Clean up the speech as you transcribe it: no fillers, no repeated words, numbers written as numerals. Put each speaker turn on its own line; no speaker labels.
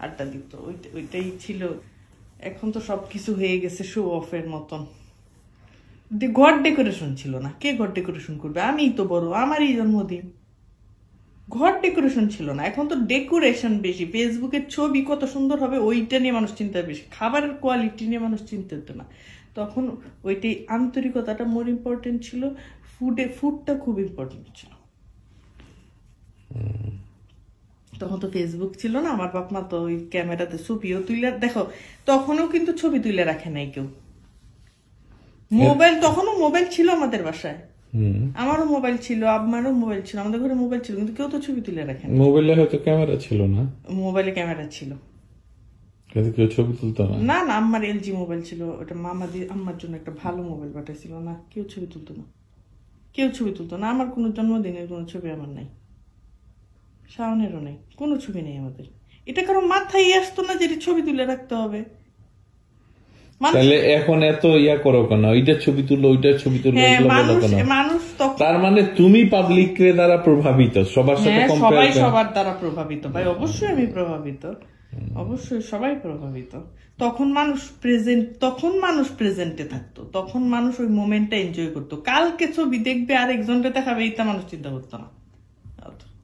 আড্ডা দিত, ওইটাই ছিল। এখন তো সবকিছু হয়ে গেছে শো অফের মতন। ঘর ডেকোরেশন ছিল না, কে ঘর ডেকোরেশন করবে? আমিই তো বড়, আমারই জন্মদিন, ঘর ডেকোরেশন ছিল না। এখন তো ডেকোরেশন বেশি, ফেসবুকের ছবি কত সুন্দর হবে ওইটা নিয়ে মানুষ চিন্তা বেশি, খাবারের কোয়ালিটি নিয়ে মানুষ চিন্তা হতো না। তখন ওইটাই আন্তরিকতাটা মোর ইম্পর্টেন্ট ছিল, ফুডটা খুব ইম্পর্টেন্ট ছিল। তখন তো ফেসবুক ছিল না, আমার বাপ মা তো ওই ক্যামেরাতে ছবিও তুলে, দেখো তখনও কিন্তু ছবি তুলে রাখে নাই কেউ। মোবাইল, তখনও মোবাইল ছিল আমাদের বাসায়, আমারও মোবাইল ছিল, আব্বারও মোবাইল ছিল, আমাদের ঘরে মোবাইল ছিল, কিন্তু কেউ তো ছবি তুলে রাখে না।
মোবাইলে হয়তো ক্যামেরা ছিল না,
মোবাইলে ক্যামেরা ছিল
কিন্তু কেউ ছবি তুলতো না।
না না, আমার এলজি মোবাইল ছিল, ওটা মামা দিয়ে আম্মার জন্য একটা ভালো মোবাইল পাঠাইছিল, না কেউ ছবি তুলতো না, কেউ ছবি তুলতো না। আমার কোনো জন্মদিনের কোনো ছবি আমার নাই, শাওনেরও নেই, কোনো ছবি নেই আমাদের। এটা কারো মাথায় আসতো না যে ছবি তুলে রাখতে হবে।
তাহলে এখন এত ইয়া করো কেন, ওইটার ছবি তুলো, ওইটার ছবি তুলো,
মানুষ?
তার মানে তুমি পাবলিক দ্বারা প্রভাবিত, সবার সাথে
সবাই সবার দ্বারা প্রভাবিত ভাই, অবশ্যই আমি প্রভাবিত, অবশ্যই সবাই প্রভাবিত। তখন মানুষ প্রেজেন্টে থাকতো, তখন মানুষ ওই মোমেন্টটা এনজয় করতো। কালকে ছবি দেখবে আর একজনকে দেখাবে, এইটা মানুষ চিন্তা করতো না।